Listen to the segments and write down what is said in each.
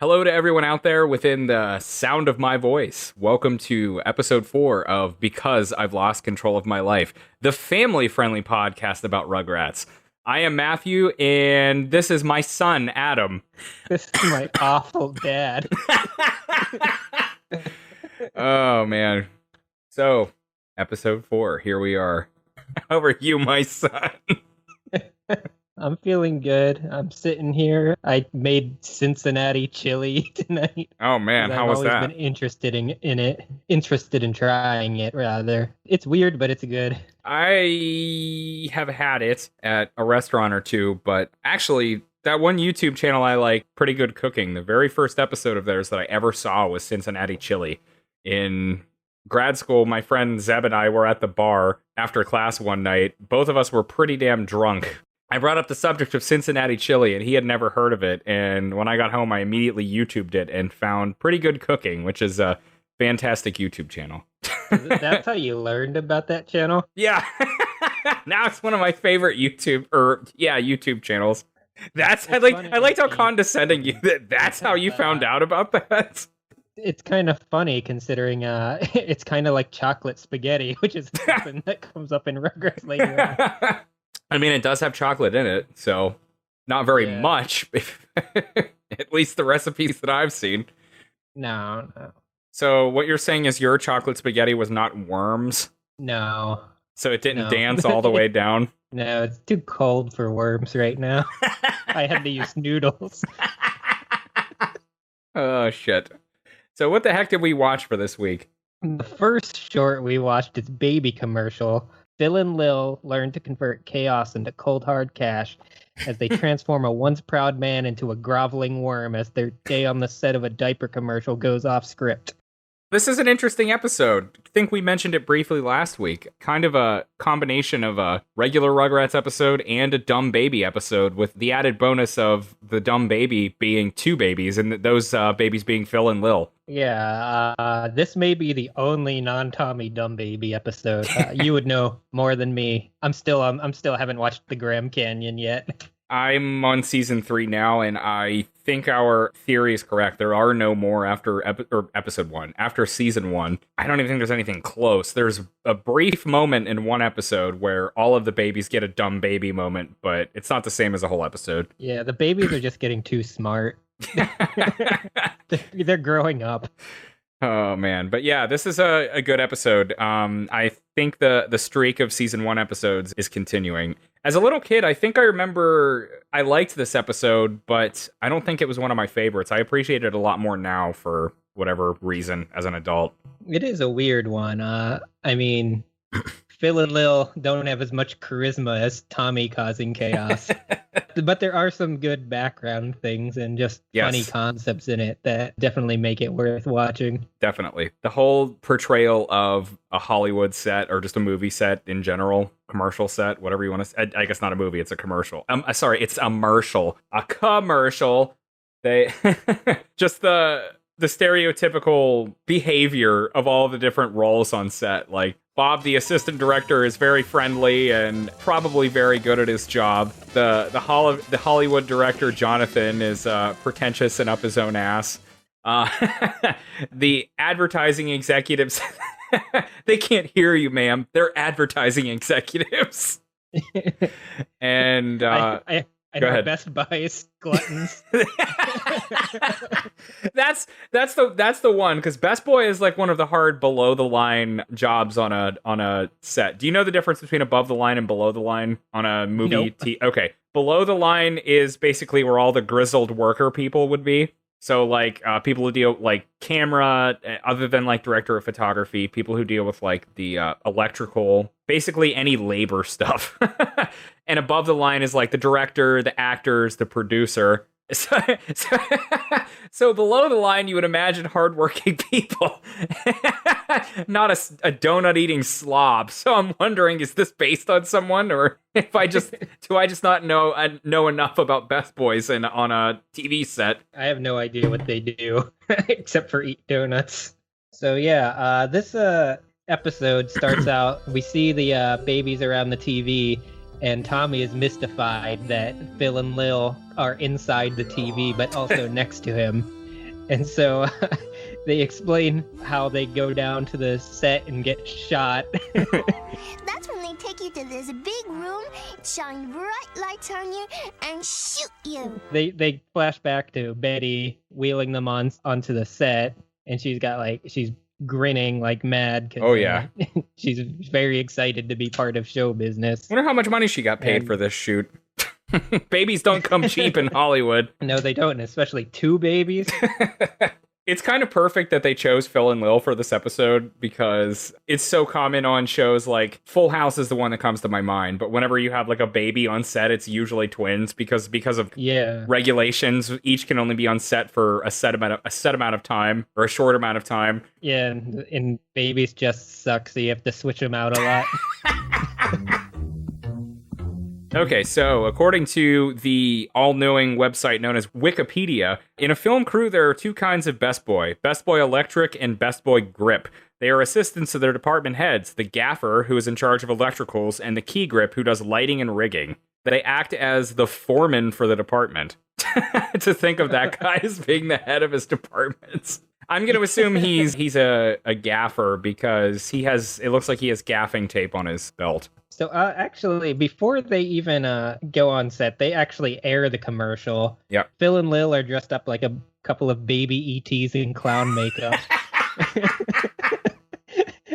Hello to everyone out there within the sound of my voice. Welcome to episode 4 of Because I've Lost Control of My Life, the family-friendly podcast about Rugrats. I am Matthew, and this is my son, Adam. This is my awful dad. Oh, man. So, episode 4, here we are. How are you, my son? I'm feeling good. I'm sitting here. I made Cincinnati chili tonight. Oh, man, how was that? I've always been interested in it. Interested in trying it, rather. It's weird, but it's good. I have had it at a restaurant or two, but actually, that one YouTube channel I like, Pretty Good Cooking, the very first episode of theirs that I ever saw was Cincinnati chili. In grad school, my friend Zeb and I were at the bar after class one night. Both of us were pretty damn drunk. I brought up the subject of Cincinnati chili, and he had never heard of it. And when I got home, I immediately YouTubed it and found Pretty Good Cooking, which is a fantastic YouTube channel. That's how you learned about that channel? Yeah. Now it's one of my favorite YouTube channels. I liked how condescending that's how you found out about that. It's kind of funny considering it's kind of like chocolate spaghetti, which is something that comes up in Rugrats later on. I mean, it does have chocolate in it, so not very much. At least the recipes that I've seen. No. So what you're saying is your chocolate spaghetti was not worms? No. So it didn't dance all the way down? No, it's too cold for worms right now. I had to use noodles. Oh, shit. So what the heck did we watch for this week? The first short we watched is Baby Commercial. Phil and Lil learn to convert chaos into cold hard cash as they transform a once proud man into a groveling worm as their day on the set of a diaper commercial goes off script. This is an interesting episode. I think we mentioned it briefly last week. Kind of a combination of a regular Rugrats episode and a Dumb Baby episode, with the added bonus of the Dumb Baby being two babies, and those babies being Phil and Lil. Yeah, this may be the only non-Tommy Dumb Baby episode. You would know more than me. I'm still haven't watched the Grand Canyon yet. I'm on season 3 now, and I think our theory is correct. There are no more after episode 1. After season 1, I don't even think there's anything close. There's a brief moment in one episode where all of the babies get a dumb baby moment, but it's not the same as a whole episode. Yeah, the babies are just getting too smart. They're growing up. Oh, man. But yeah, this is a good episode. I think the streak of season 1 episodes is continuing. As a little kid, I think I remember I liked this episode, but I don't think it was one of my favorites. I appreciate it a lot more now for whatever reason as an adult. It is a weird one. I mean, Phil and Lil don't have as much charisma as Tommy causing chaos. But there are some good background things and just funny concepts in it that definitely make it worth watching. Definitely. The whole portrayal of a Hollywood set, or just a movie set in general, commercial set, whatever you want to say. I guess not a movie, it's a commercial. Sorry, it's a commercial. A commercial. They just the stereotypical behavior of all the different roles on set. Like, Bob, the assistant director, is very friendly and probably very good at his job. The Hollywood director, Jonathan, is pretentious and up his own ass. The advertising executives, they can't hear you, ma'am. They're advertising executives. And I know Best Buy is gluttons. That's the one, because Best Boy is like one of the hard below the line jobs on a set. Do you know the difference between above the line and below the line on a movie? Nope. Okay, below the line is basically where all the grizzled worker people would be. So like people who deal like camera, other than like director of photography, people who deal with like the electrical, basically any labor stuff. And above the line is like the director, the actors, the producer. So below the line, you would imagine hardworking people, not a donut-eating slob. So I'm wondering, is this based on someone, or do I just not know enough about Best Boys on a TV set? I have no idea what they do except for eat donuts. So yeah, this episode starts out. We see the babies around the TV. And Tommy is mystified that Phil and Lil are inside the TV, but also next to him. And so they explain how they go down to the set and get shot. That's when they take you to this big room, shine bright lights on you, and shoot you. They flash back to Betty wheeling them onto the set, and she's grinning like mad. 'Cause, Oh, yeah. She's very excited to be part of show business. Wonder how much money she got paid for this shoot. Babies don't come cheap in Hollywood. No, they don't, and especially two babies. It's kind of perfect that they chose Phil and Lil for this episode because it's so common on shows like Full House is the one that comes to my mind. But whenever you have like a baby on set, it's usually twins because of regulations. Each can only be on set for a set amount of time or a short amount of time. Yeah, and babies just suck, so you have to switch them out a lot. Okay, so according to the all-knowing website known as Wikipedia, in a film crew there are two kinds of best boy electric and best boy grip. They are assistants to their department heads, the gaffer, who is in charge of electricals, and the key grip, who does lighting and rigging. They act as the foreman for the department. To think of that guy as being the head of his departments. I'm going to assume he's a gaffer because it looks like he has gaffing tape on his belt. So actually, before they even go on set, they actually air the commercial. Yep. Phil and Lil are dressed up like a couple of baby ETs in clown makeup.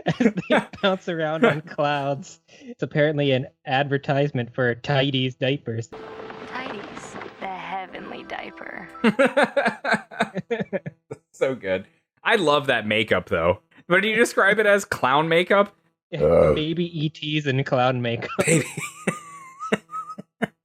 As they bounce around on clouds. It's apparently an advertisement for Tidy's diapers. Tidy's, the heavenly diaper. So good. I love that makeup, though. What do you describe it as? Clown makeup? Baby ETs in clown makeup.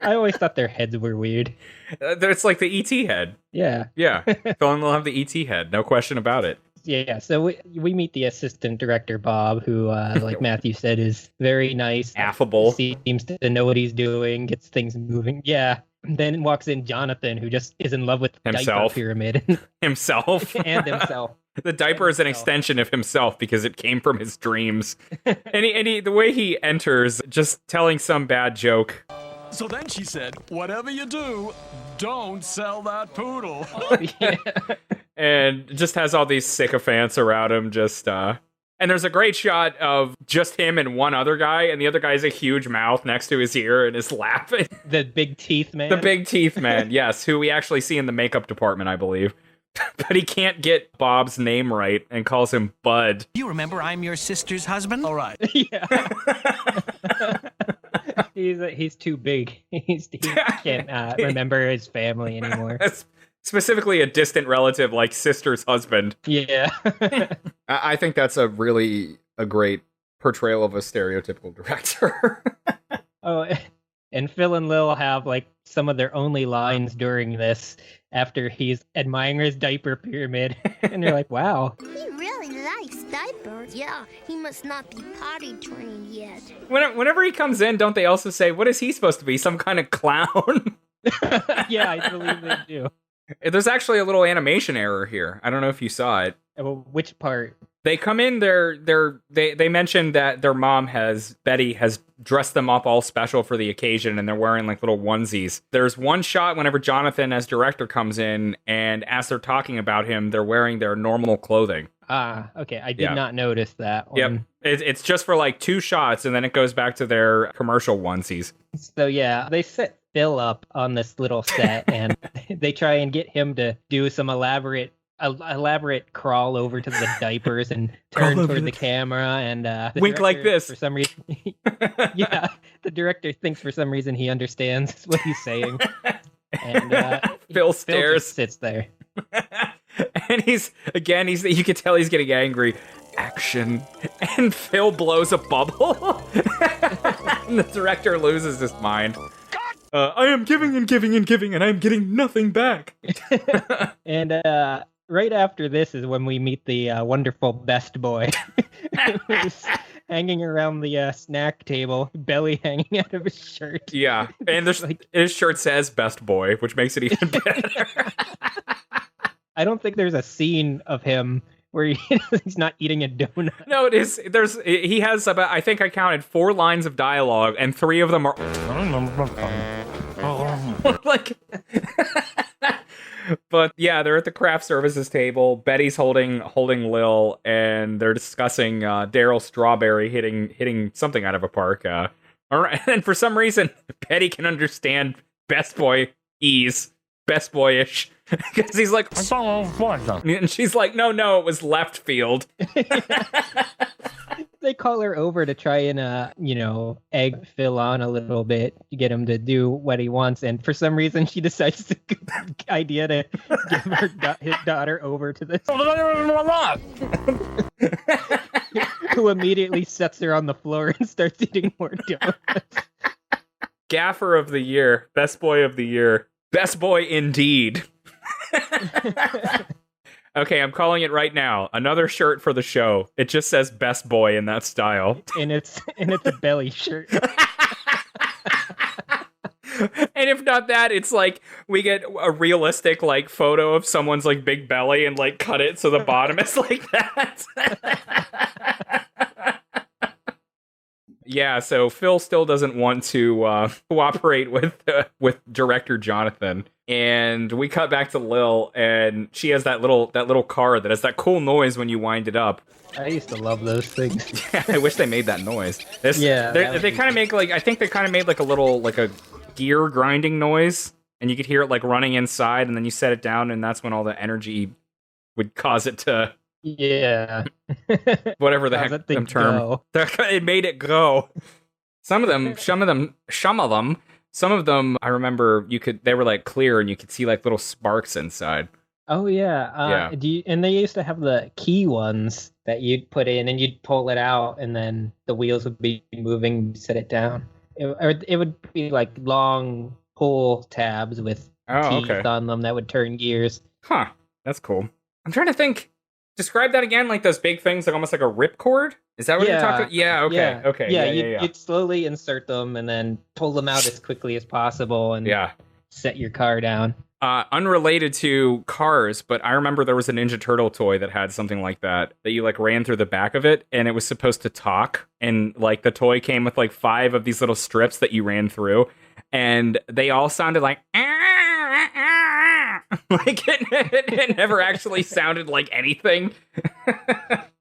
I always thought their heads were weird. It's like the ET head. Yeah. Yeah. Phil and Lil have the ET head. No question about it. Yeah, so we meet the assistant director, Bob, who, like Matthew said, is very nice. Affable. Seems to know what he's doing, gets things moving. Yeah. Then walks in Jonathan, who just is in love with the himself. Diaper pyramid. Himself. And himself. The diaper is an extension of himself because it came from his dreams. And the way he enters, just telling some bad joke. So then she said, whatever you do, don't sell that poodle. Yeah. And just has all these sycophants around him. And there's a great shot of just him and one other guy, and the other guy has a huge mouth next to his ear and is laughing. The big teeth man? The big teeth man, yes, who we actually see in the makeup department, I believe. But he can't get Bob's name right and calls him Bud. You remember I'm your sister's husband? All right. Yeah. He's too big. He can't remember his family anymore. Specifically a distant relative like sister's husband. Yeah. I think that's a great portrayal of a stereotypical director. Oh, and Phil and Lil have like some of their only lines during this after he's admiring his diaper pyramid. And they're like, wow. He really likes diapers. Yeah, he must not be potty trained yet. Whenever he comes in, don't they also say, what is he supposed to be? Some kind of clown? Yeah, I believe they do. There's actually a little animation error here. I don't know if you saw it. Which part? They come in, they mentioned that their mom Betty has dressed them up all special for the occasion, and they're wearing like little onesies. There's one shot whenever Jonathan as director comes in, and as they're talking about him, they're wearing their normal clothing. Ah, okay. I did not notice that one. Yep. It's just for like 2 shots, and then it goes back to their commercial onesies. So yeah, they set Phil up on this little set, and they try and get him to do some elaborate crawl over to the diapers and turn toward the camera and wink like this. For some reason, yeah, the director thinks for some reason he understands what he's saying, and Phil stares, Phil just sits there, and you can tell he's getting angry. Action, and Phil blows a bubble, and the director loses his mind. I am giving and giving and giving, and I'm getting nothing back. And right after this is when we meet the wonderful best boy, who's hanging around the snack table, belly hanging out of his shirt. Yeah, and his shirt says best boy, which makes it even better. I don't think there's a scene of him where he's not eating a donut. No, it is. He has about, I think I counted 4 lines of dialogue, and 3 of them are like But yeah, they're at the craft services table. Betty's holding Lil, and they're discussing Daryl Strawberry hitting something out of a park. And for some reason, Betty can understand Best Boyish, because he's like, and she's like, no, it was left field. They call her over to try and, egg Phil on a little bit to get him to do what he wants. And for some reason, she decides the idea to give his daughter over to this. Who immediately sets her on the floor and starts eating more donuts. Gaffer of the year. Best boy of the year. Best boy indeed. Okay, I'm calling it right now. Another shirt for the show. It just says best boy in that style. And it's a belly shirt. And if not that, it's like we get a realistic like photo of someone's like big belly and like cut it so the bottom is like that. Yeah, so Phil still doesn't want to cooperate with director Jonathan, and we cut back to Lil, and she has that little car that has that cool noise when you wind it up. I used to love those things. Yeah, I wish they made that noise. They kind of make like, I think they kind of made like a gear grinding noise, and you could hear it like running inside, and then you set it down, and that's when all the energy would cause it to. Yeah. Whatever the heck the term. It made it go. Some of them, I remember they were like clear and you could see like little sparks inside. Oh yeah. And they used to have the key ones that you'd put in and you'd pull it out and then the wheels would be moving, set it down. It would be like long pull tabs with teeth on them that would turn gears. Huh. That's cool. I'm trying to think. Describe that again, like those big things, like almost like a ripcord? Is that what you're talking about? Yeah, okay, okay. Yeah, you'd slowly insert them and then pull them out as quickly as possible and set your car down. Unrelated to cars, but I remember there was a Ninja Turtle toy that had something like that you like ran through the back of it, and it was supposed to talk, and like the toy came with like 5 of these little strips that you ran through, and they all sounded like like it never actually sounded like anything.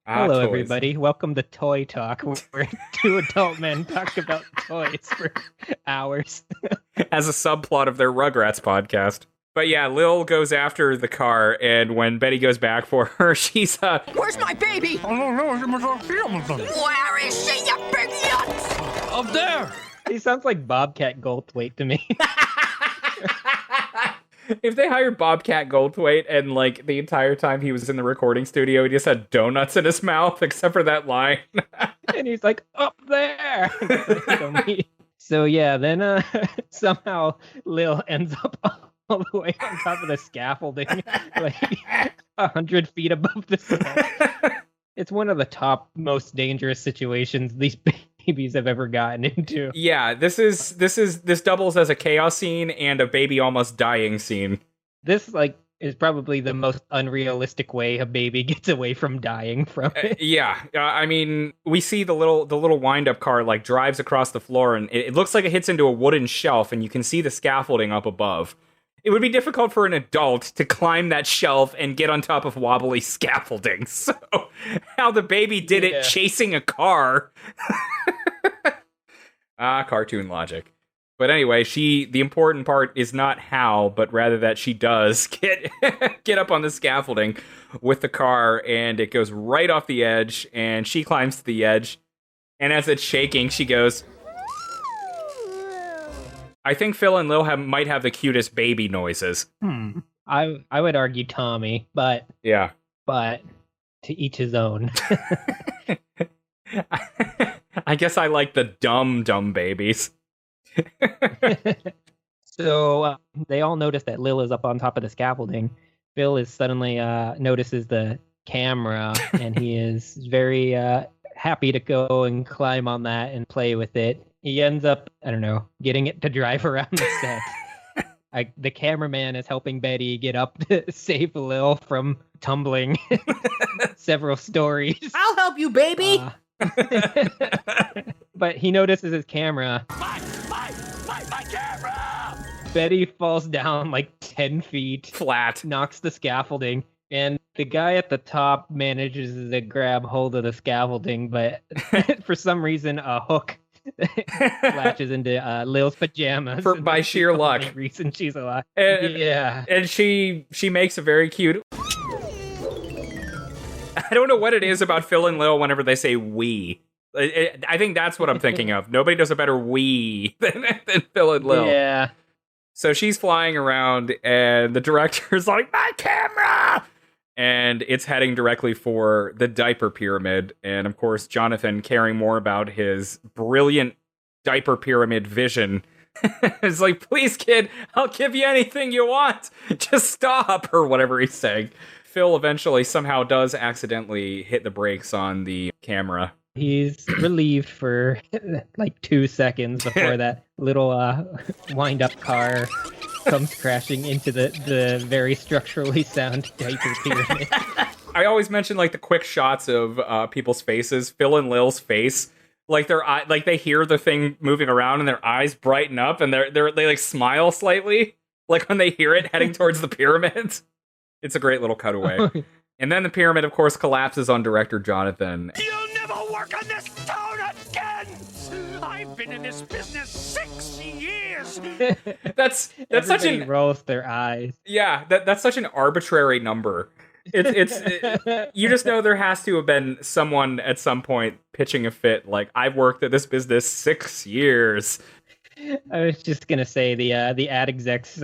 Hello, everybody. Welcome to Toy Talk, where 2 adult men talk about toys for hours. As a subplot of their Rugrats podcast. But yeah, Lil goes after the car, and when Betty goes back for her, she's Where's my baby? Where is she, you big yuck? Up there. He sounds like Bobcat Goldthwait to me. If they hired Bobcat Goldthwait and like the entire time he was in the recording studio, he just had donuts in his mouth, except for that line. And he's like, up there. So yeah, then somehow Lil ends up all the way on top of the scaffolding, like 100 feet above the set. It's one of the top most dangerous situations these babies have ever gotten into. Yeah, this doubles as a chaos scene and a baby almost dying scene. This is probably the most unrealistic way a baby gets away from dying from it. I mean, we see the little wind-up car like drives across the floor, and it looks like it hits into a wooden shelf, and you can see the scaffolding up above. It would be difficult for an adult to climb that shelf and get on top of wobbly scaffolding. So, how the baby did it chasing a car. Cartoon logic. But anyway, the important part is not how, but rather that she does get up on the scaffolding with the car, and it goes right off the edge, and she climbs to the edge, and as it's shaking, she goes... I think Phil and Lil might have the cutest baby noises. I would argue Tommy, but to each his own. I guess I like the dumb babies. So they all notice that Lil is up on top of the scaffolding. Phil is suddenly notices the camera, and he is very happy to go and climb on that and play with it. He ends up, I don't know, getting it to drive around the set. The cameraman is helping Betty get up to save Lil from tumbling several stories. I'll help you, baby. But he notices his camera. My camera! Betty falls down like 10 feet, Flat. knocks the scaffolding, and the guy at the top manages to grab hold of the scaffolding, but for some reason, a hook latches into Lil's pajamas. By sheer luck. The reason she's alive. Yeah. And she makes a very cute... I don't know what it is about Phil and Lil whenever they say we. I think that's what I'm thinking of. Nobody does a better we than Phil and Lil. Yeah. So she's flying around, and the director's like, my camera! And it's heading directly for the diaper pyramid. And, of course, Jonathan, caring more about his brilliant diaper pyramid vision, is like, please, kid, I'll give you anything you want. Just stop, or whatever he's saying. Phil eventually somehow does accidentally hit the brakes on the camera. He's relieved for like 2 seconds before that little wind-up car comes crashing into the very structurally sound diaper pyramid. I always mention like the quick shots of people's faces. Phil and Lil's face, like they hear the thing moving around and their eyes brighten up and they like smile slightly, like when they hear it heading towards the pyramid. It's a great little cutaway. And then the pyramid, of course, collapses on director Jonathan. You'll never work on this town again! I've been in this business 6 years! That's such an... rolls their eyes. Yeah, that's such an arbitrary number. You just know there has to have been someone at some point pitching a fit like, I've worked at this business 6 years. I was just gonna say the ad execs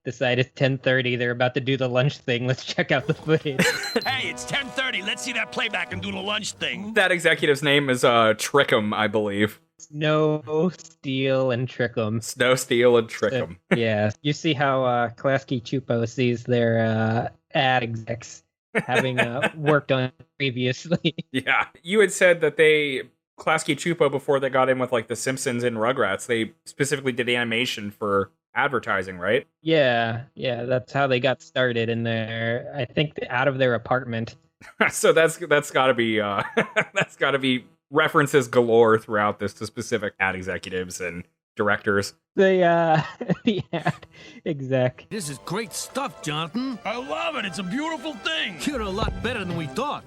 decide it's 10:30. They're about to do the lunch thing. Let's check out the footage. Hey, it's 10:30. Let's see that playback and do the lunch thing. That executive's name is Trickham, I believe. Snow, Steel, and Trickham. Snow, Steel, and Trickham. Yeah, you see how Klasky Chupo sees their ad execs having worked on previously. Yeah, you had said that Klasky Chupo, before they got in with like The Simpsons and Rugrats, they specifically did animation for advertising, right? Yeah, that's how they got started in there. I think out of their apartment. So that's got to be that's got to be references galore throughout this to specific ad executives and directors. The ad exec. This is great stuff, Jonathan. I love it. It's a beautiful thing. You're a lot better than we thought.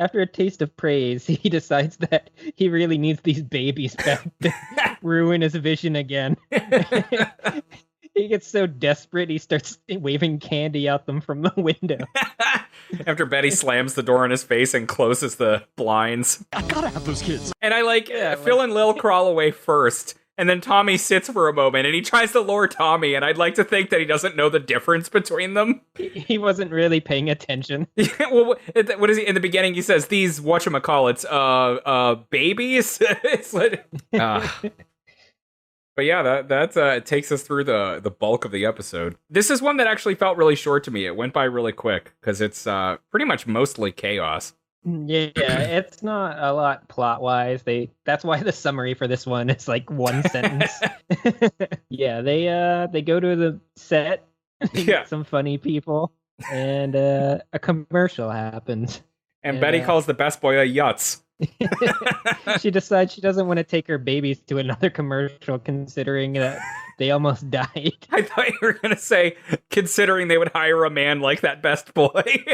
After a taste of praise, he decides that he really needs these babies back to ruin his vision again. He gets so desperate, he starts waving candy at them from the window. After Betty slams the door in his face and closes the blinds. I gotta have those kids. And I like, Phil and Lil crawl away first. And then Tommy sits for a moment and he tries to lure Tommy. And I'd like to think that he doesn't know the difference between them. He wasn't really paying attention. Well, what is he in the beginning? He says, these whatchamacallits, babies? It's like, But yeah, that takes us through the bulk of the episode. This is one that actually felt really short to me. It went by really quick because it's pretty much mostly chaos. Yeah, it's not a lot plot-wise. That's why the summary for this one is like one sentence. Yeah, they go to the set, meet some funny people, and a commercial happens. And Betty calls the best boy a yutz. She decides she doesn't want to take her babies to another commercial, considering that they almost died. I thought you were going to say, considering they would hire a man like that best boy.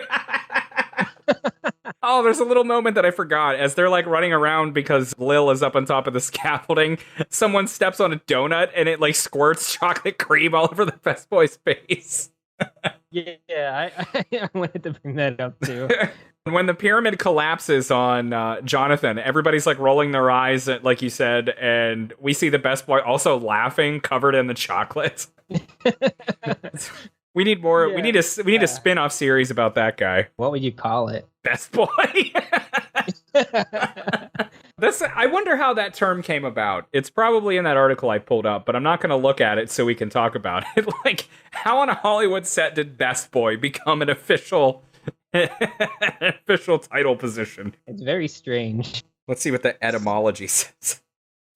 Oh, there's a little moment that I forgot. As they're like running around because Lil is up on top of the scaffolding, someone steps on a donut and it like squirts chocolate cream all over the best boy's face. Yeah, I wanted to bring that up too. When the pyramid collapses on Jonathan, everybody's like rolling their eyes, like you said, and we see the best boy also laughing, covered in the chocolate. We need more. Yeah. We need a spin-off series about that guy. What would you call it? Best boy. I wonder how that term came about. It's probably in that article I pulled up, but I'm not going to look at it so we can talk about it. Like, how on a Hollywood set did best boy become an official title position? It's very strange. Let's see what the etymology says.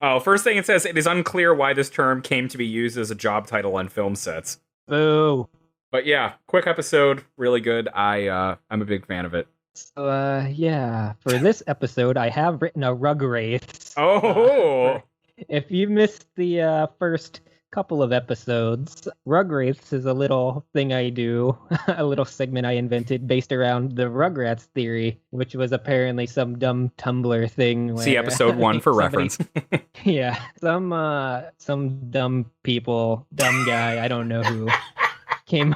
Oh, first thing it says, it is unclear why this term came to be used as a job title on film sets. Boo. But yeah, quick episode, really good. I'm a big fan of it. So, yeah, for this episode, I have written a Rugwraiths. Oh! If you missed the first couple of episodes. Rugwraiths is a little thing I do, a little segment I invented based around the Rugrats theory, which was apparently some dumb Tumblr thing. Where See episode 1 for somebody- reference. Yeah, some dumb guy, I don't know who, came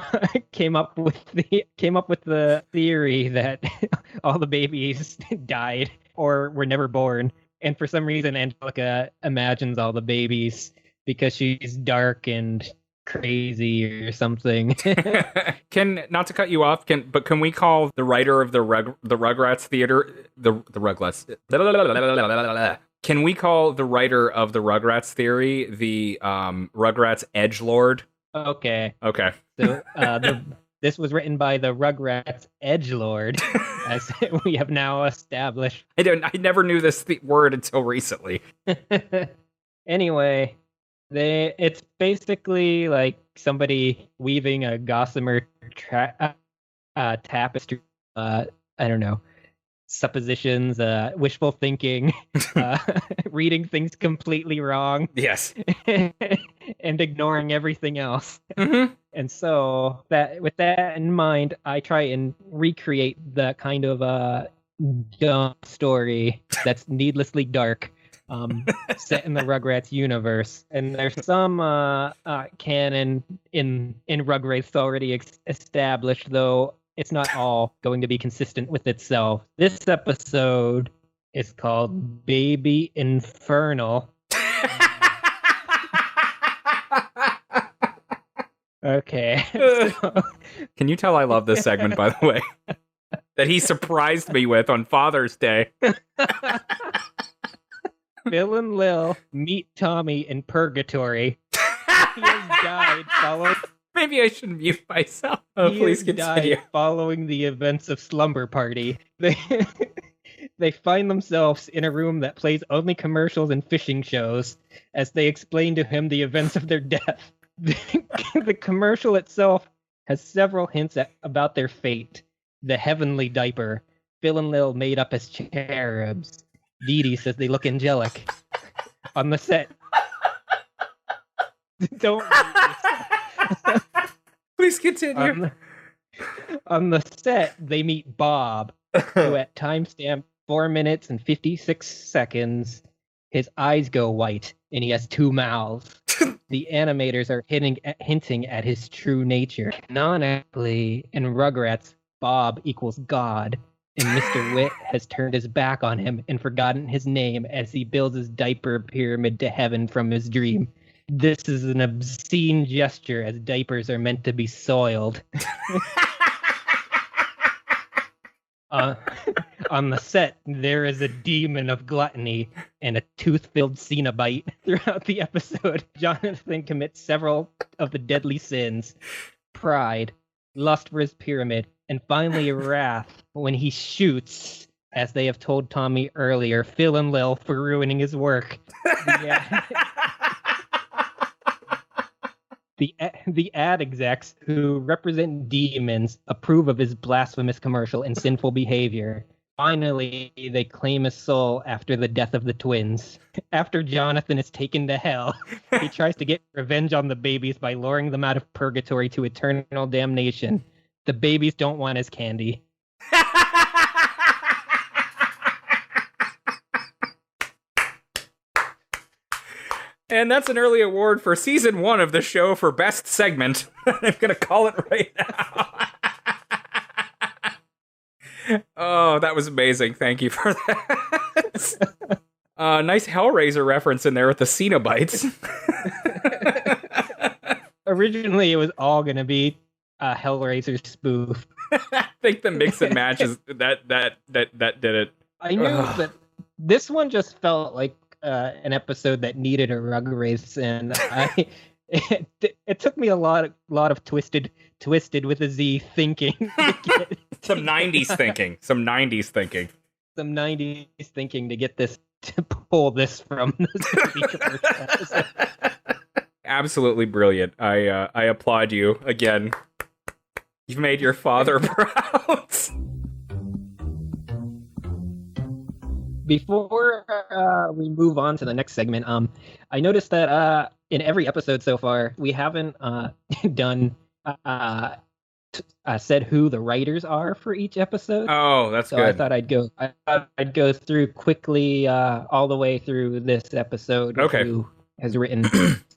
up with the theory that all the babies died or were never born, and for some reason Angelica imagines all the babies because she's dark and crazy or something. Not to cut you off, can we call the writer of the Rugrats theater the Rugrats? Can we call the writer of the Rugrats theory the Rugrats edgelord? Okay. So this was written by the Rugrats edgelord, as we have now established. I never knew this word until recently. Anyway, it's basically like somebody weaving a gossamer tapestry. I don't know, suppositions, wishful thinking, reading things completely wrong. Yes. And ignoring everything else. Mm-hmm. And so with that in mind, I try and recreate the kind of dumb story that's needlessly dark, set in the Rugrats universe. And there's some canon in Rugrats already established, though it's not all going to be consistent with itself. This episode is called Baby Infernal. Okay. Can you tell I love this segment, by the way? That he surprised me with on Father's Day. Phil and Lil meet Tommy in purgatory. He has died following... Maybe I should mute myself. Oh, please continue. Died following the events of Slumber Party. They find themselves in a room that plays only commercials and fishing shows as they explain to him the events of their death. The commercial itself has several hints about their fate. The heavenly diaper. Phil and Lil made up as cherubs. Dee Dee says they look angelic. On the set. Don't. Please continue. On the set, they meet Bob, who at timestamp 4 minutes and 56 seconds, his eyes go white and he has 2 mouths. The animators are hinting at his true nature. Canonically, in Rugrats, Bob equals God, and Mr. Wit has turned his back on him and forgotten his name as he builds his diaper pyramid to heaven from his dream. This is an obscene gesture, as diapers are meant to be soiled. On the set, there is a demon of gluttony and a tooth-filled Cenobite. Throughout the episode, Jonathan commits several of the deadly sins: pride, lust for his pyramid, and finally wrath when he shoots, as they have told Tommy earlier, Phil and Lil for ruining his work. The ad execs who represent demons approve of his blasphemous commercial and sinful behavior. Finally, they claim his soul after the death of the twins. After Jonathan is taken to hell, he tries to get revenge on the babies by luring them out of purgatory to eternal damnation. The babies don't want his candy. And that's an early award for season 1 of the show for best segment. I'm going to call it right now. Oh, that was amazing. Thank you for that. Nice Hellraiser reference in there with the Cenobites. Originally, it was all going to be a Hellraiser spoof. I think the mix and match is that did it. I knew that this one just felt like an episode that needed a Rugwraiths, and it took me a lot of twisted with a Z thinking to get some 90s thinking to get this, to pull this from the Absolutely brilliant. I applaud you again. You've made your father proud. Before we move on to the next segment, I noticed that in every episode so far, we haven't done said who the writers are for each episode. Oh, that's So good. I thought I'd go through quickly all the way through this episode. Okay. Who has written?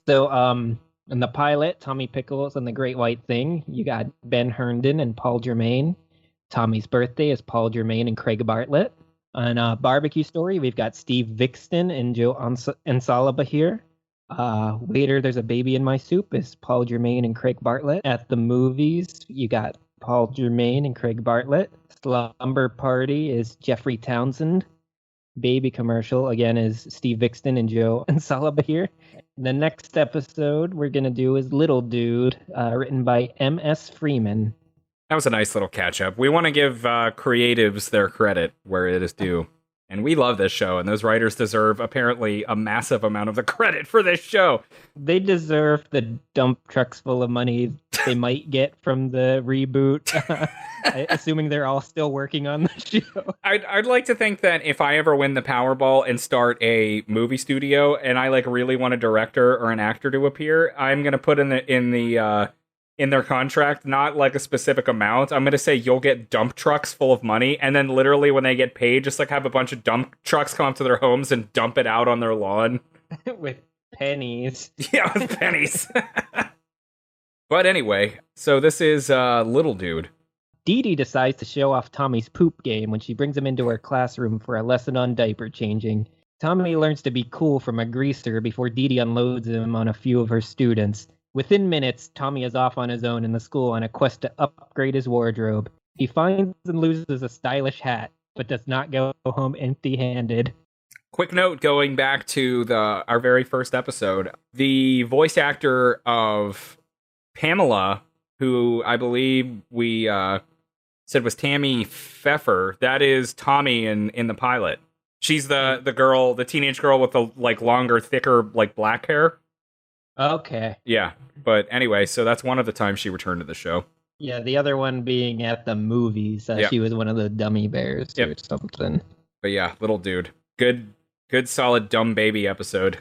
So in the pilot, Tommy Pickles and the Great White Thing, you got Ben Herndon and Paul Germain. Tommy's Birthday is Paul Germain and Craig Bartlett. On Barbecue Story, we've got Steve Vixton and Joe Ansalaba here. Waiter, There's a Baby in My Soup is Paul Germain and Craig Bartlett. At the Movies, you got Paul Germain and Craig Bartlett. Slumber Party is Jeffrey Townsend. Baby Commercial, again, is Steve Vixton and Joe Ansalaba here. The next episode we're going to do is Little Dude, written by M.S. Freeman. That was a nice little catch-up. We want to give creatives their credit where it is due. And we love this show, and those writers deserve, apparently, a massive amount of the credit for this show. They deserve the dump trucks full of money they might get from the reboot, assuming they're all still working on the show. I'd like to think that if I ever win the Powerball and start a movie studio, and I really want a director or an actor to appear, I'm going to put in their contract, not a specific amount. I'm going to say you'll get dump trucks full of money, and then literally when they get paid, just have a bunch of dump trucks come up to their homes and dump it out on their lawn. With pennies. Yeah, with pennies. But anyway, so this is Little Dude. Dee Dee decides to show off Tommy's poop game when she brings him into her classroom for a lesson on diaper changing. Tommy learns to be cool from a greaser before Dee Dee unloads him on a few of her students. Within minutes, Tommy is off on his own in the school on a quest to upgrade his wardrobe. He finds and loses a stylish hat, but does not go home empty-handed. Quick note going back to our very first episode. The voice actor of Pamela, who I believe we said was Tammy Pfeffer, that is Tommy in the pilot. She's the teenage girl with the longer, thicker, black hair. Okay. Yeah, but anyway, so that's one of the times she returned to the show. Yeah, the other one being at the movies. She was one of the dummy bears or something. But yeah, Little Dude. Good solid dumb baby episode.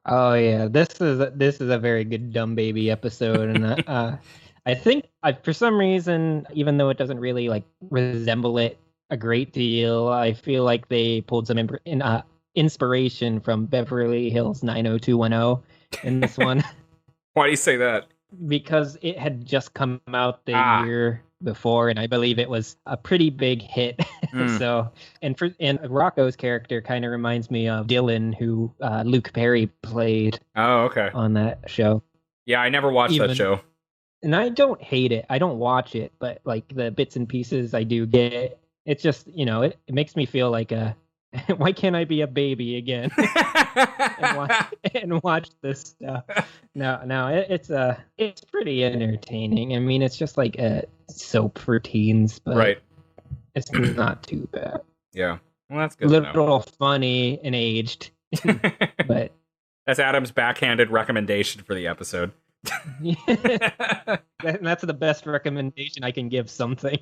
Oh yeah, this is a very good dumb baby episode, and I think for some reason, even though it doesn't really resemble it a great deal, I feel like they pulled some inspiration from Beverly Hills 90210 in this one. Why do you say that? Because it had just come out the year before, and I believe it was a pretty big hit. So, and Rocco's character kind of reminds me of Dylan, who Luke Perry played. Oh, okay. On that show. Yeah, I never watched that show. And I don't hate it. I don't watch it, but the bits and pieces I do get, it's just, it makes me feel like why can't I be a baby again and watch this stuff? No, it's pretty entertaining. I mean, it's just like a soap for teens, but it's not too bad. Yeah, well, that's good. A little funny and aged, but that's Adam's backhanded recommendation for the episode. That's the best recommendation I can give something.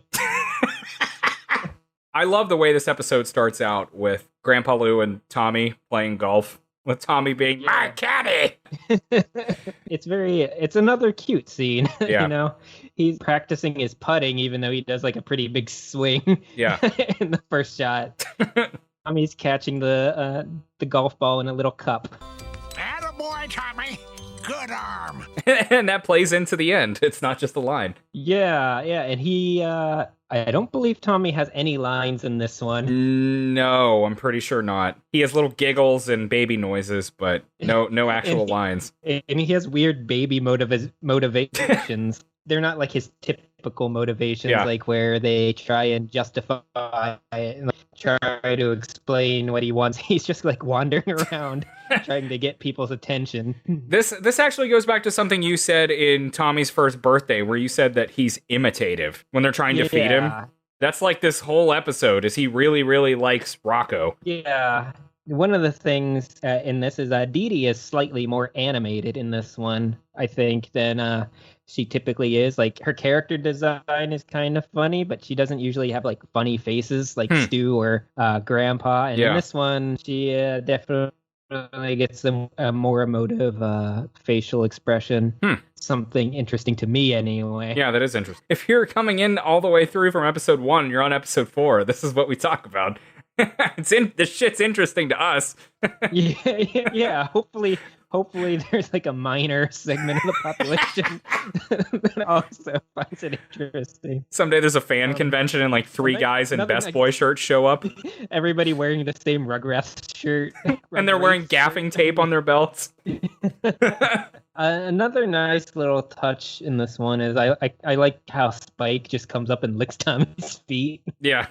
I love the way this episode starts out with Grandpa Lou and Tommy playing golf, with Tommy being my caddy. It's another cute scene. Yeah. He's practicing his putting, even though he does a pretty big swing. Yeah. In the first shot. Tommy's catching the golf ball in a little cup. Attaboy, Tommy. Good arm. And that plays into the end. It's not just a line. Yeah, and he I don't believe Tommy has any lines in this one. No, I'm pretty sure not. He has little giggles and baby noises, but no actual lines. And he has weird baby motivations. They're not his typical motivations, where they try and justify it and try to explain what he wants. He's just wandering around trying to get people's attention. This actually goes back to something you said in Tommy's first birthday, where you said that he's imitative when they're trying to feed him. That's this whole episode is he really, really likes Rocco. Yeah. One of the things in this is Dee Dee is slightly more animated in this one, I think, than she typically is. Like, her character design is kind of funny, but she doesn't usually have, like, funny faces like Stu or Grandpa. And in this one, she definitely gets a more emotive facial expression. Something interesting to me, anyway. Yeah, that is interesting. If you're coming in all the way through from episode 1, you're on episode 4. This is what we talk about. This shit's interesting to us. yeah. Hopefully there's like a minor segment of the population that also finds it interesting. Someday there's a fan convention and like 3 guys in Best Boy shirts show up. Everybody wearing the same Rugrats shirt. And they're wearing gaffing tape on their belts. Another nice little touch in this one is I like how Spike just comes up and licks Tommy's feet. Yeah.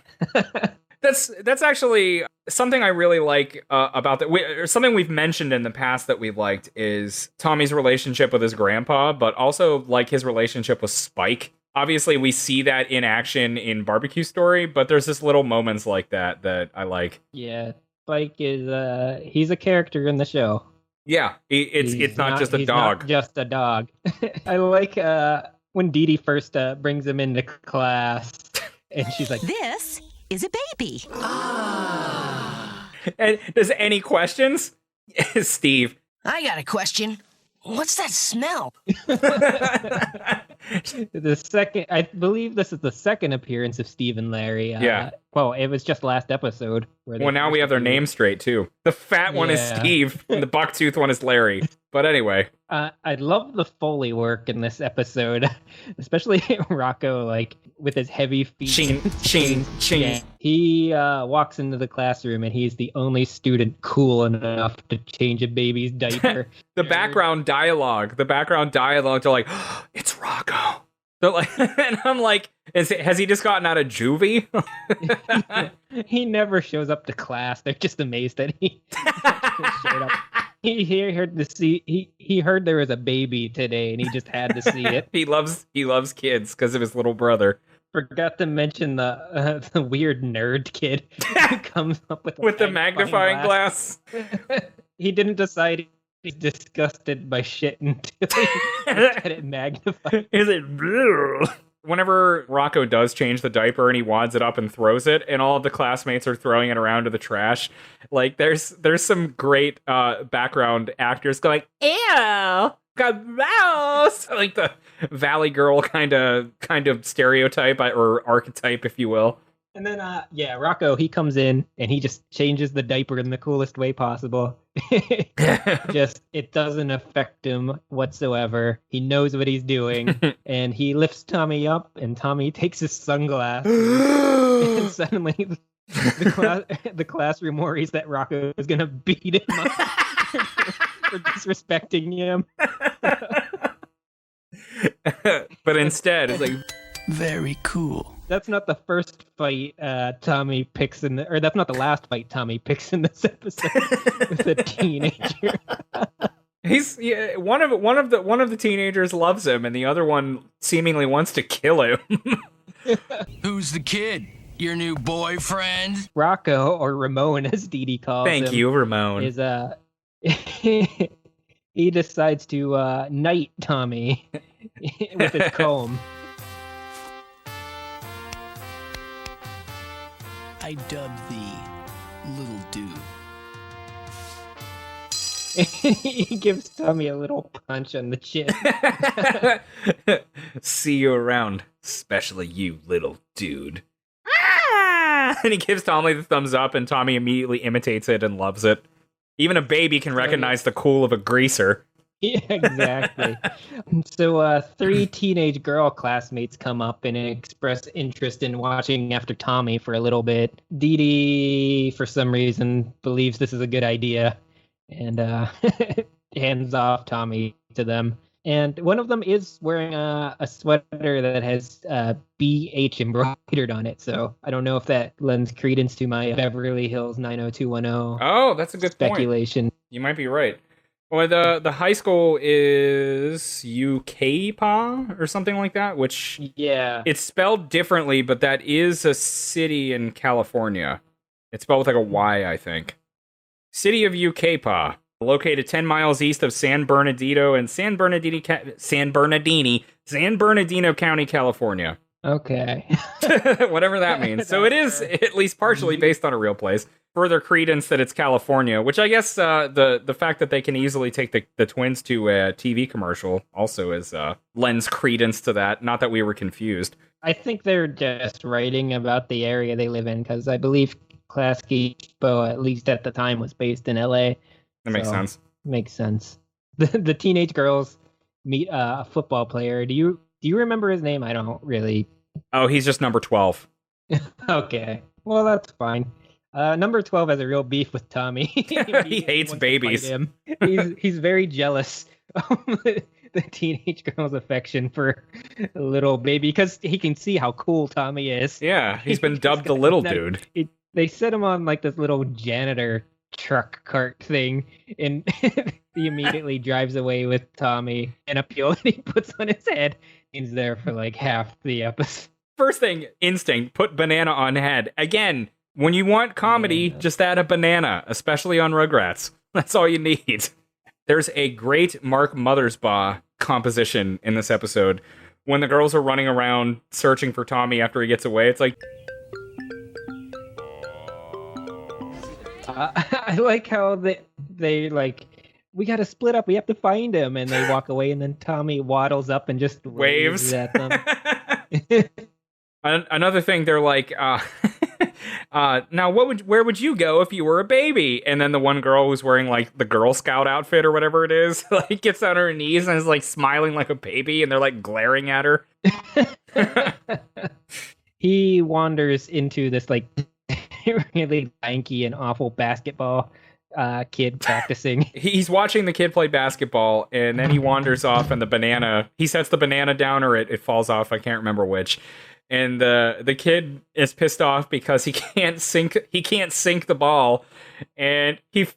That's actually something I really like about that. Or something we've mentioned in the past that we've liked is Tommy's relationship with his grandpa, but also like his relationship with Spike. Obviously, we see that in action in Barbecue Story, but there's just little moments like that I like. Yeah, Spike is he's a character in the show. Yeah, it's not just a dog. Not just a dog. I like when Dee Dee first brings him into class, and she's like, This is a baby. And does any questions? Steve. I got a question. What's that smell? I believe this is the second appearance of Steve and Larry. Yeah. Well, it was just last episode. Well, now we have their names straight, too. The fat one is Steve, and the bucktooth one is Larry. But anyway. I love the Foley work in this episode, especially Rocco, like, with his heavy feet. Ching. Yeah. He walks into the classroom, and he's the only student cool enough to change a baby's diaper. The background dialogue, they're like, oh, it's Rocco. They're like, and I'm like, has he just gotten out of juvie? He never shows up to class. They're just amazed that he showed up. He heard there was a baby today, and he just had to see it. He loves kids because of his little brother. Forgot to mention the weird nerd kid who comes up with the magnifying glass. He didn't decide he's disgusted by shit until he had it magnified. Is it blue? Whenever Rocco does change the diaper and he wads it up and throws it, and all of the classmates are throwing it around to the trash, like there's some great background actors going, ew, gross, like the Valley Girl kind of stereotype or archetype, if you will. And then, Rocco, he comes in and he just changes the diaper in the coolest way possible. It doesn't affect him whatsoever. He knows what he's doing. And he lifts Tommy up, and Tommy takes his sunglasses. And suddenly, the classroom worries that Rocco is going to beat him up for disrespecting him. But instead, it's like, very cool. That's not the first fight Tommy picks or that's not the last fight Tommy picks in this episode with a teenager. One of the teenagers loves him, and the other one seemingly wants to kill him. Who's the kid? Your new boyfriend? Rocco, or Ramon, as Dee Dee calls him. Thank you, Ramon. Is he decides to knight Tommy with his comb. I dubbed thee Little Dude. He gives Tommy a little punch on the chin. See you around, especially you, little dude. Ah! And he gives Tommy the thumbs up, and Tommy immediately imitates it and loves it. Even a baby can recognize the cool of a greaser. Yeah, exactly. So 3 teenage girl classmates come up and express interest in watching after Tommy for a little bit. Dee Dee, for some reason, believes this is a good idea and hands off Tommy to them. And one of them is wearing a sweater that has BH embroidered on it. So I don't know if that lends credence to my Beverly Hills 90210. Oh, that's a good speculation. Point. You might be right. Well, the high school is UKPA or something like that, which it's spelled differently, but that is a city in California. It's spelled with like a Y, I think. City of Ucaipa, located 10 miles east of San Bernardino and San Bernardino County, California. Okay. Whatever that means. So it is at least partially based on a real place. Further credence that it's California, which I guess the fact that they can easily take the twins to a TV commercial also is lends credence to that. Not that we were confused. I think they're just writing about the area they live in, because I believe Klasky Expo, at least at the time, was based in LA. That makes sense. Makes sense. The teenage girls meet a football player. Do you remember his name? I don't really. Oh, he's just number 12. Okay. Well, that's fine. Number 12 has a real beef with Tommy. He hates babies. He's very jealous of the teenage girl's affection for a little baby, because he can see how cool Tommy is. Yeah, he's been dubbed the little dude. They set him on like this little janitor truck cart thing, and he immediately drives away with Tommy and a peel that he puts on his head. He's there for like half the episode. First thing, instinct, put banana on head. Again, when you want comedy, just add a banana, especially on Rugrats. That's all you need. There's a great Mark Mothersbaugh composition in this episode. When the girls are running around searching for Tommy after he gets away, it's like... I like how they like, we got to split up, we have to find him, and they walk away, and then Tommy waddles up and just waves at them. Another thing, they're like, now where would you go if you were a baby? And then the one girl who's wearing like the Girl Scout outfit or whatever it is, like gets on her knees and is like smiling like a baby, and they're like glaring at her. He wanders into this like really lanky and awful basketball kid practicing. He's watching the kid play basketball, and then he wanders off, and he sets the banana down, or it falls off. I can't remember which. And the kid is pissed off because he can't sink the ball, and he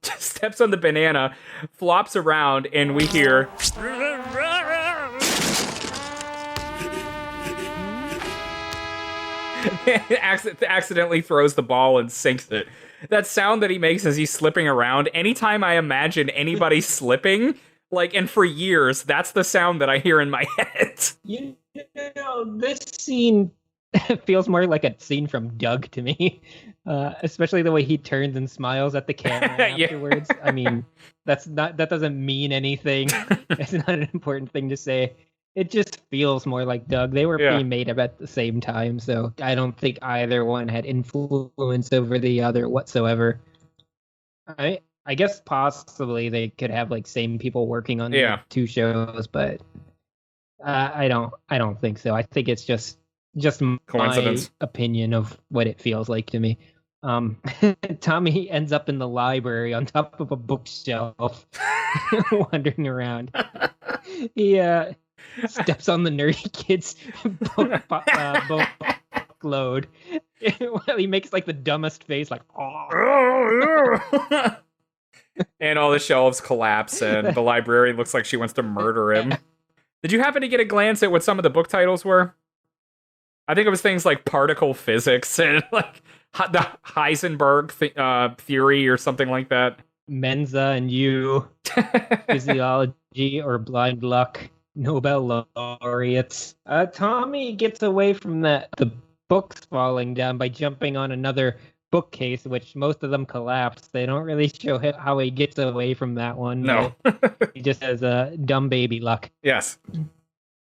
just steps on the banana, flops around, and we hear accidentally throws the ball and sinks it. That sound that he makes as he's slipping around, anytime I imagine anybody slipping, like, and for years, that's the sound that I hear in my head. You know, this scene feels more like a scene from Doug to me, especially the way he turns and smiles at the camera afterwards. Yeah. I mean, that doesn't mean anything. It's not an important thing to say. It just feels more like Doug. They were being made up at the same time, so I don't think either one had influence over the other whatsoever. I guess possibly they could have like same people working on the two shows, but I don't think so. I think it's just coincidence. My opinion of what it feels like to me. Tommy ends up in the library on top of a bookshelf, wandering around. He steps on the nerdy kid's book load. Well, he makes like the dumbest face, like and all the shelves collapse, and the librarian looks like she wants to murder him. Did you happen to get a glance at what some of the book titles were? I think it was things like particle physics and like the Heisenberg theory or something like that. Mensa and you, physiology or blind luck, Nobel laureates. Tommy gets away from the books falling down by jumping on another bookcase, which most of them collapse. They don't really show how he gets away from that one. No. He just has dumb baby luck. Yes.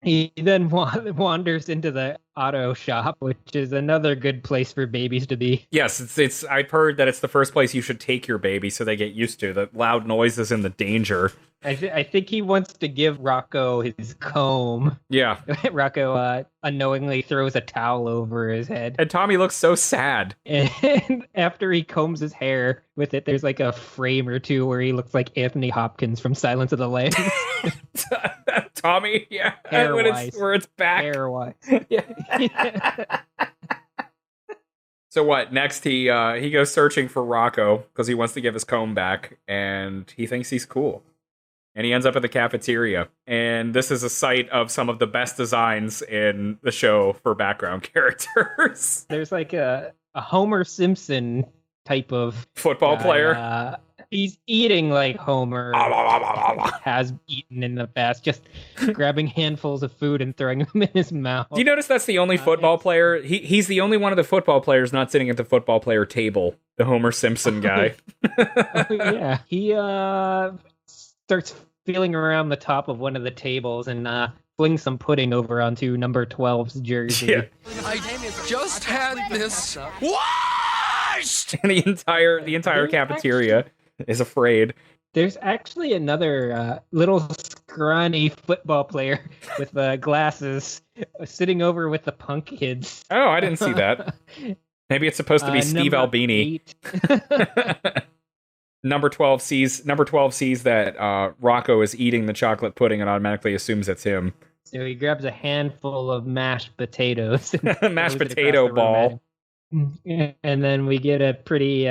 He then wanders into the auto shop, which is another good place for babies to be. Yes, it's. I've heard that it's the first place you should take your baby so they get used to the loud noises and the danger. I think he wants to give Rocco his comb. Yeah. Rocco unknowingly throws a towel over his head. And Tommy looks so sad. And after he combs his hair with it, there's like a frame or two where he looks like Anthony Hopkins from Silence of the Lambs. Tommy, yeah. Hair-wise. Where it's back. Hair-wise. Yeah. So what? Next, he goes searching for Rocco because he wants to give his comb back, and he thinks he's cool. And he ends up at the cafeteria. And this is a site of some of the best designs in the show for background characters. There's like a Homer Simpson type of Football guy. player. He's eating like Homer has eaten in the past, just grabbing handfuls of food and throwing them in his mouth. Do you notice that's the only football player? He's the only one of the football players not sitting at the football player table. The Homer Simpson guy. Oh, yeah. He starts feeling around the top of one of the tables and flings some pudding over onto number 12's jersey. Yeah. I just had this washed! And the entire cafeteria is afraid. There's actually another little scrawny football player with glasses sitting over with the punk kids. Oh, I didn't see that. Maybe it's supposed to be Steve Albini. Number 12 sees that Rocco is eating the chocolate pudding and automatically assumes it's him. So he grabs a handful of mashed potatoes. Mashed potato ball. And then we get a pretty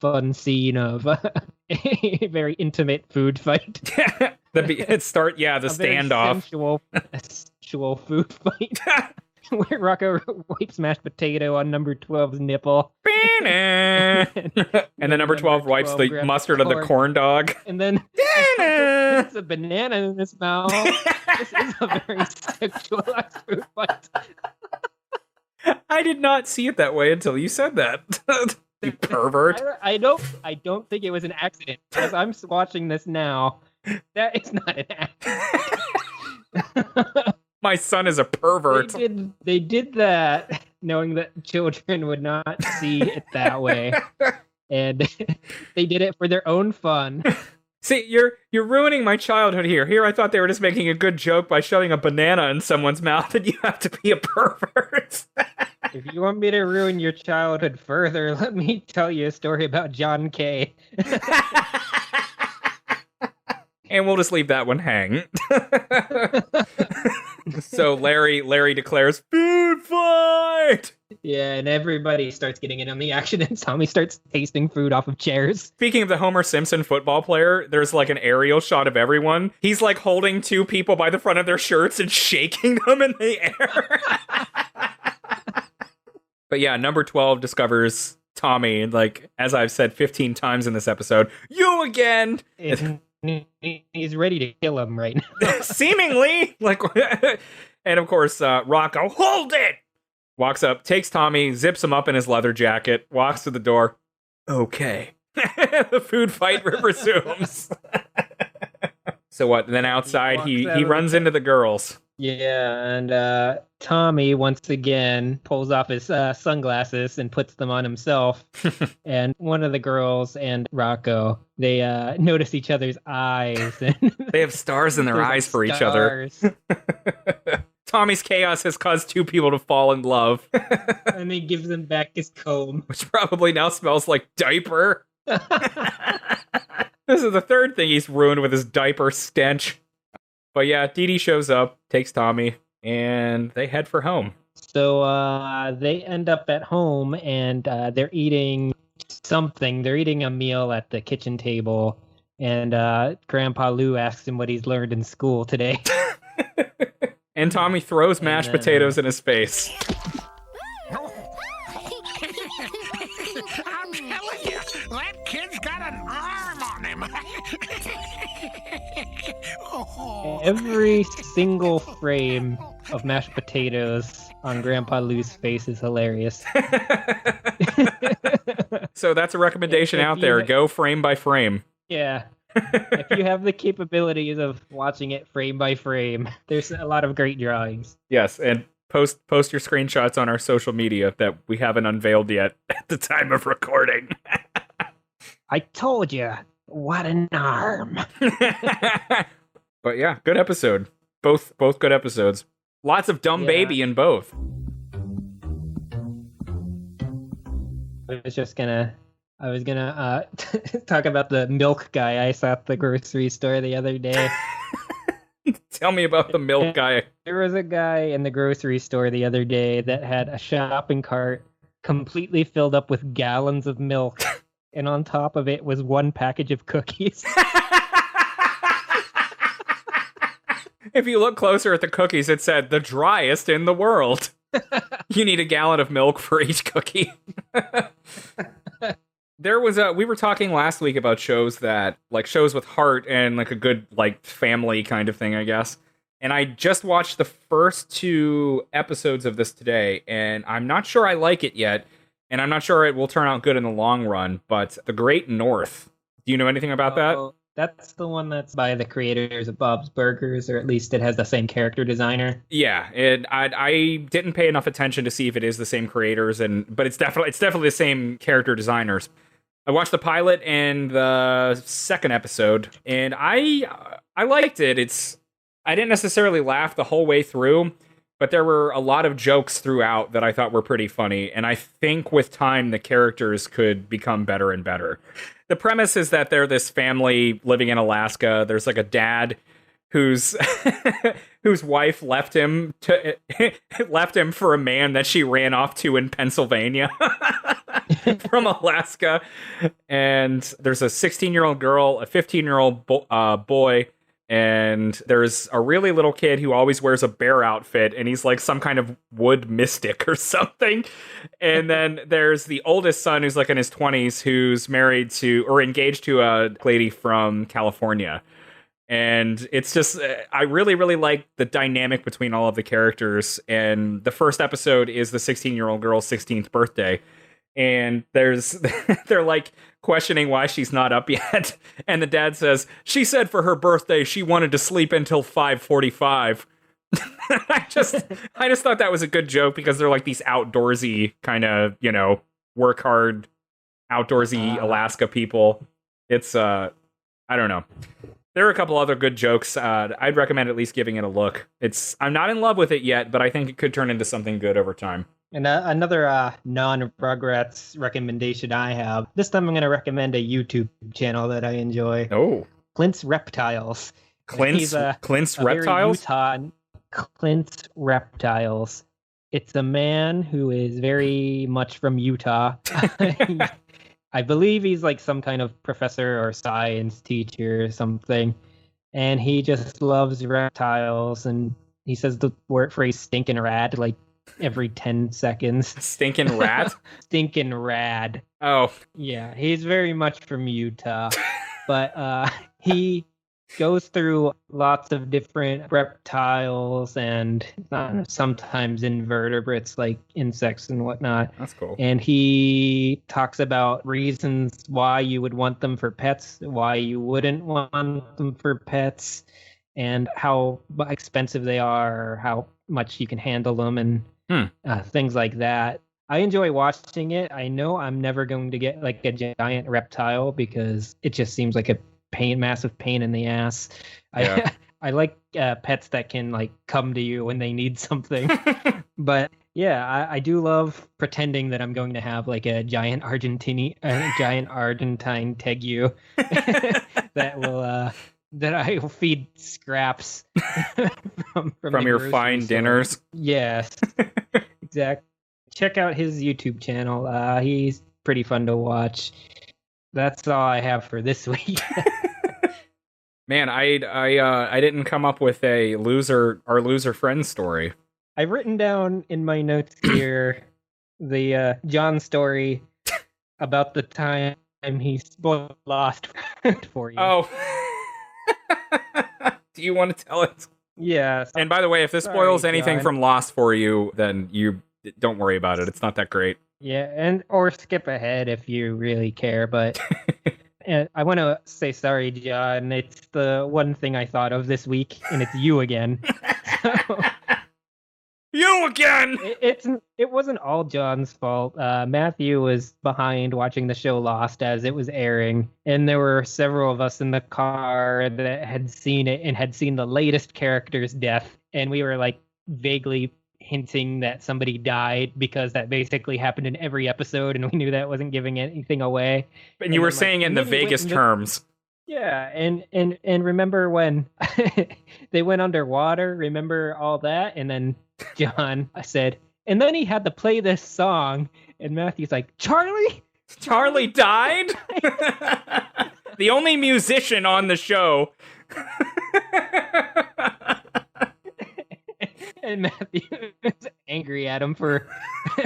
fun scene of a very intimate food fight. The standoff. Sensual food fight. Where Rocco wipes mashed potato on number 12's nipple. And then number 12 wipes the mustard on the corn dog. And then puts a banana in his mouth. This is a very sexualized food fight. I did not see it that way until you said that. You pervert. I don't think it was an accident. As I'm watching this now, that is not an accident. My son is a pervert. They did that knowing that children would not see it that way. And they did it for their own fun. See, you're ruining my childhood here. Here I thought they were just making a good joke by shoving a banana in someone's mouth, and you have to be a pervert. If you want me to ruin your childhood further, let me tell you a story about John Kay. And we'll just leave that one hang. So Larry declares, food fight! Yeah, and everybody starts getting in on the action, and Tommy starts tasting food off of chairs. Speaking of the Homer Simpson football player, there's like an aerial shot of everyone. He's like holding two people by the front of their shirts and shaking them in the air. But yeah, number 12 discovers Tommy, like, as I've said 15 times in this episode, you again! He's ready to kill him right now. Seemingly! Like, and of course, Rocco, hold it! Walks up, takes Tommy, zips him up in his leather jacket, walks to the door. Okay. The food fight resumes. So what? Then outside, he runs into the girls. Yeah, and Tommy once again pulls off his sunglasses and puts them on himself. And one of the girls and Rocco, they notice each other's eyes. And they have stars in their eyes for each other. Tommy's chaos has caused two people to fall in love. And he gives him back his comb. Which probably now smells like diaper. This is the third thing he's ruined with his diaper stench. But yeah, Dee Dee shows up, takes Tommy, and they head for home. So they end up at home, and they're eating something. They're eating a meal at the kitchen table, and Grandpa Lou asks him what he's learned in school today. And Tommy throws mashed potatoes in his face. I'm telling you, that kid's got an arm on him. Every single frame of mashed potatoes on Grandpa Lou's face is hilarious. So that's a recommendation out there. Go frame by frame. Yeah. If you have the capabilities of watching it frame by frame, there's a lot of great drawings. Yes, and post your screenshots on our social media that we haven't unveiled yet at the time of recording. I told you, what an arm. But yeah, good episode. Both good episodes. Lots of dumb baby in both. I was gonna talk about the milk guy I saw at the grocery store the other day. Tell me about the milk guy. There was a guy in the grocery store the other day that had a shopping cart completely filled up with gallons of milk, and on top of it was one package of cookies. If you look closer at the cookies, it said, the driest in the world. You need a gallon of milk for each cookie. We were talking last week about shows that, like, shows with heart and, like, a good, like, family kind of thing, I guess. And I just watched the first 2 episodes of this today, and I'm not sure I like it yet, and I'm not sure it will turn out good in the long run, but The Great North. Do you know anything about that? That's the one that's by the creators of Bob's Burgers, or at least it has the same character designer. Yeah, I didn't pay enough attention to see if it is the same creators, but it's definitely the same character designers. I watched the pilot and the second episode, and I liked it. I didn't necessarily laugh the whole way through, but there were a lot of jokes throughout that I thought were pretty funny, and I think with time the characters could become better and better. The premise is that they're this family living in Alaska. There's like a dad whose wife left him for a man that she ran off to in Pennsylvania from Alaska. And there's a 16-year-old girl, a 15-year-old boy, and there's a really little kid who always wears a bear outfit, and he's like some kind of wood mystic or something. And then there's the oldest son, who's like in his 20s, who's married to or engaged to a lady from California. And it's just, I really, really like the dynamic between all of the characters. And the first episode is the 16-year-old girl's 16th birthday. And they're like questioning why she's not up yet. And the dad says, she said for her birthday, she wanted to sleep until 5:45. I just thought that was a good joke because they're like these outdoorsy kind of, work hard, outdoorsy Alaska people. It's, I don't know. There are a couple other good jokes. I'd recommend at least giving it a look. I'm not in love with it yet, but I think it could turn into something good over time. And another non-Rugrats recommendation I have. This time I'm going to recommend a YouTube channel that I enjoy. Oh. Clint's Reptiles. Clint's Reptiles? Clint's Reptiles. It's a man who is very much from Utah. I believe he's like some kind of professor or science teacher or something. And he just loves reptiles. And he says the word phrase stinking rad like every 10 seconds. Stinking rat? Stinking rad. Oh. Yeah, he's very much from Utah. But he goes through lots of different reptiles and sometimes invertebrates like insects and whatnot. That's cool. And he talks about reasons why you would want them for pets, why you wouldn't want them for pets, and how expensive they are, or how much you can handle them, and things like that. I enjoy watching it. I know I'm never going to get like a giant reptile because it just seems like a massive pain in the ass. Yeah. I like pets that can like come to you when they need something. But yeah, I do love pretending that I'm going to have like a giant Argentine tegu that I will feed scraps from your fine dinners. Yes, exactly. Check out his YouTube channel. He's pretty fun to watch. That's all I have for this week. Man, I didn't come up with our loser friend story. I've written down in my notes here the John story about the time he spoiled Lost for you. Oh. Do you want to tell it? Yes. And by the way, if this spoils anything from Lost for you, then you don't worry about it. It's not that great. Yeah, or skip ahead if you really care, but I want to say sorry, John. It's the one thing I thought of this week, and it's you again. You again! It wasn't all John's fault. Matthew was behind watching the show Lost as it was airing, and there were several of us in the car that had seen it and had seen the latest character's death, and we were like vaguely hinting that somebody died because that basically happened in every episode, and we knew that wasn't giving anything away. And you were saying in the vaguest terms. Yeah, and remember when they went underwater? Remember all that? And then John said, and then he had to play this song, and Matthew's like, Charlie died? The only musician on the show. And Matthew was angry at him for,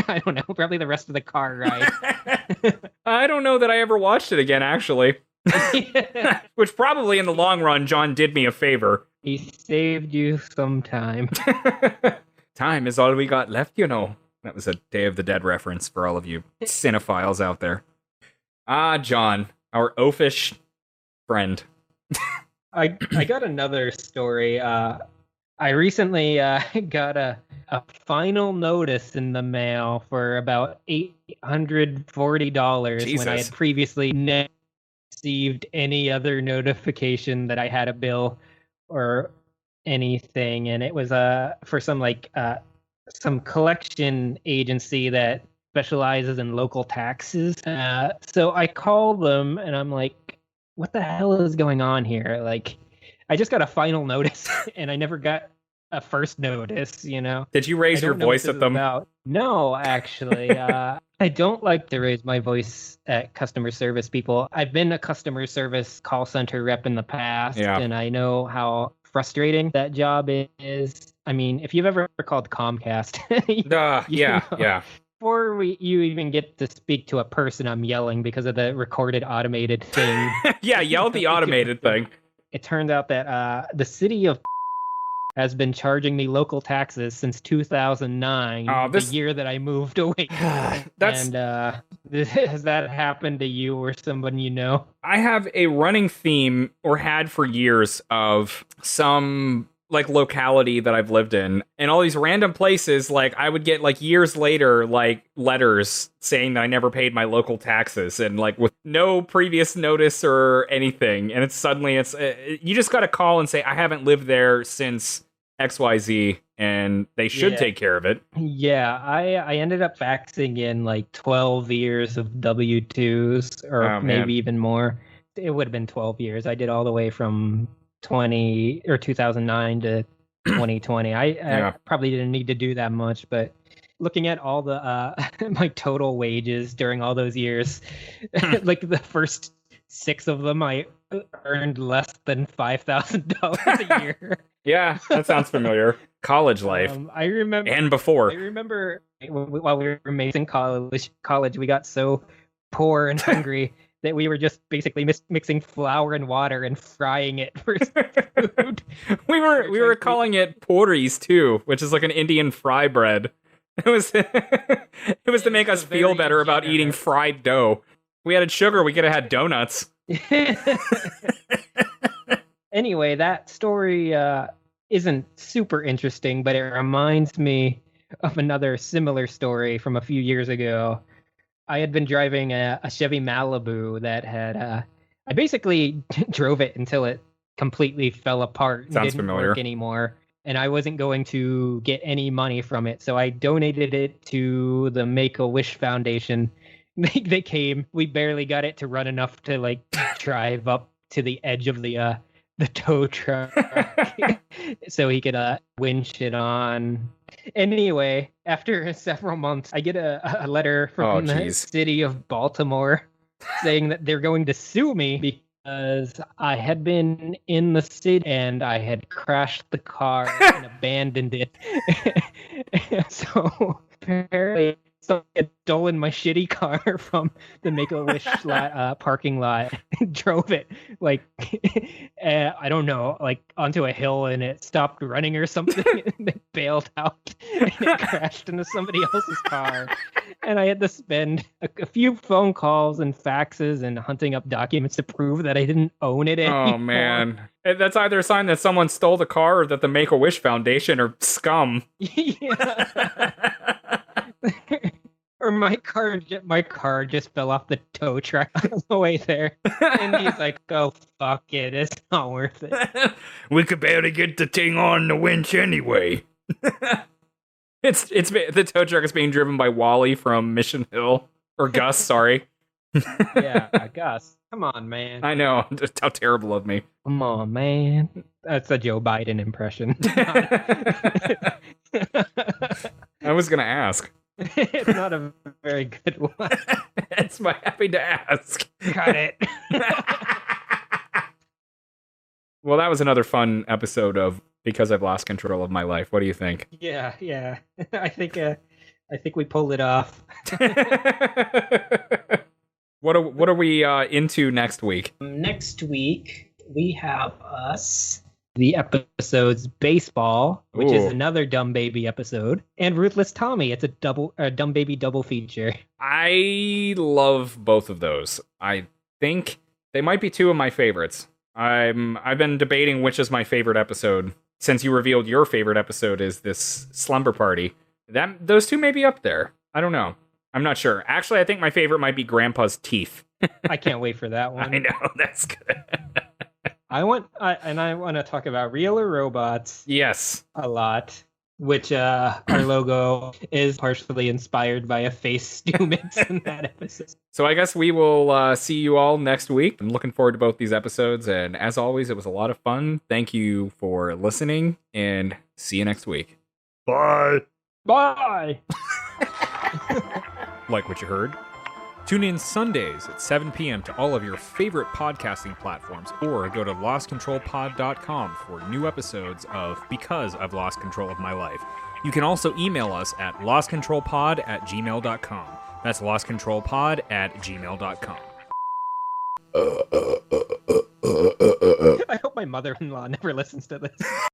I don't know, probably the rest of the car ride. I don't know that I ever watched it again, actually. Which probably in the long run, John did me a favor. He saved you some time. Time is all we got left, you know. That was a Day of the Dead reference for all of you cinephiles out there. Ah, John, our oafish friend. I got another story. I recently got a final notice in the mail for about $840 when I had previously never received any other notification that I had a bill or anything, and it was for some collection agency that specializes in local taxes. So I called them and I'm like, what the hell is going on here? Like, I just got a final notice and I never got a first notice, you know? Did you raise your voice at them? No, actually. I don't like to raise my voice at customer service people. I've been a customer service call center rep in the past, and I know how frustrating that job is. I mean, if you've ever called Comcast, yeah. Before you even get to speak to a person, I'm yelling because of the recorded automated thing. Yeah, yell the automated thing. It turns out that the city of has been charging me local taxes since 2009, the year that I moved away. And has that happened to you or someone you know? I have a running theme, or had for years, of some like locality that I've lived in, and all these random places, like I would get like years later like letters saying that I never paid my local taxes, and like with no previous notice or anything, and it's you just gotta call and say I haven't lived there since XYZ, and they should take care of it. Yeah, I ended up faxing in like 12 years of W-2s, or maybe even more. It would have been 12 years. I did all the way from 2009 to 2020. I probably didn't need to do that much, but looking at all the my total wages during all those years, like the first 6 of them, I earned less than $5,000 a year. Yeah, that sounds familiar. College life. I remember, and before. I remember while we were in Mason college, we got so poor and hungry that we were just basically mixing flour and water and frying it for food. we were calling it porries too, which is like an Indian fry bread. It was to make us feel better about eating fried dough. We added sugar, we could have had donuts. Anyway, that story isn't super interesting, but it reminds me of another similar story from a few years ago. I had been driving a Chevy Malibu that had I basically drove it until it completely fell apart and didn't work anymore, and I wasn't going to get any money from it, so I donated it to the Make-A-Wish Foundation. They came. We barely got it to run enough to like drive up to the edge of the tow truck so he could winch it on. Anyway, after several months, I get a letter from the city of Baltimore saying that they're going to sue me because I had been in the city and I had crashed the car and abandoned it. So apparently someone had stolen my shitty car from the Make-A-Wish parking lot and drove it like I don't know, like onto a hill, and it stopped running or something and it bailed out and it crashed into somebody else's car, and I had to spend a few phone calls and faxes and hunting up documents to prove that I didn't own it anymore. Oh man, that's either a sign that someone stole the car or that the Make-A-Wish Foundation are scum. Yeah. Or my car just fell off the tow truck on the way there, and he's like, "Oh fuck it, it's not worth it." We could barely get the thing on the winch anyway. It's the tow truck is being driven by Wally from Mission Hill, or Gus, sorry. Yeah, Gus. Come on, man. I know, just how terrible of me. Come on, man. That's a Joe Biden impression. I was gonna ask. It's not a very good one. It's my happy to ask. Got it. Well, that was another fun episode of Because I've Lost Control of My Life. What do you think? Yeah. I think we pulled it off. What are we into next week? Next week, we have the episodes Baseball, which is another Dumb Baby episode, and Ruthless Tommy. It's a Dumb Baby double feature. I love both of those. I think they might be two of my favorites. I've been debating which is my favorite episode since you revealed your favorite episode is this slumber party. Those two may be up there. I don't know. I'm not sure. Actually, I think my favorite might be Grandpa's teeth. I can't wait for that one. I know, that's good. I want to talk about Real or Robots. Yes. A lot. Which our logo is partially inspired by a face Stu makes in that episode. So I guess we will see you all next week. I'm looking forward to both these episodes. And as always, it was a lot of fun. Thank you for listening and see you next week. Bye. Bye. Like what you heard? Tune in Sundays at 7 p.m. to all of your favorite podcasting platforms, or go to lostcontrolpod.com for new episodes of Because I've Lost Control of My Life. You can also email us at lostcontrolpod@gmail.com. That's lostcontrolpod@gmail.com. I hope my mother-in-law never listens to this.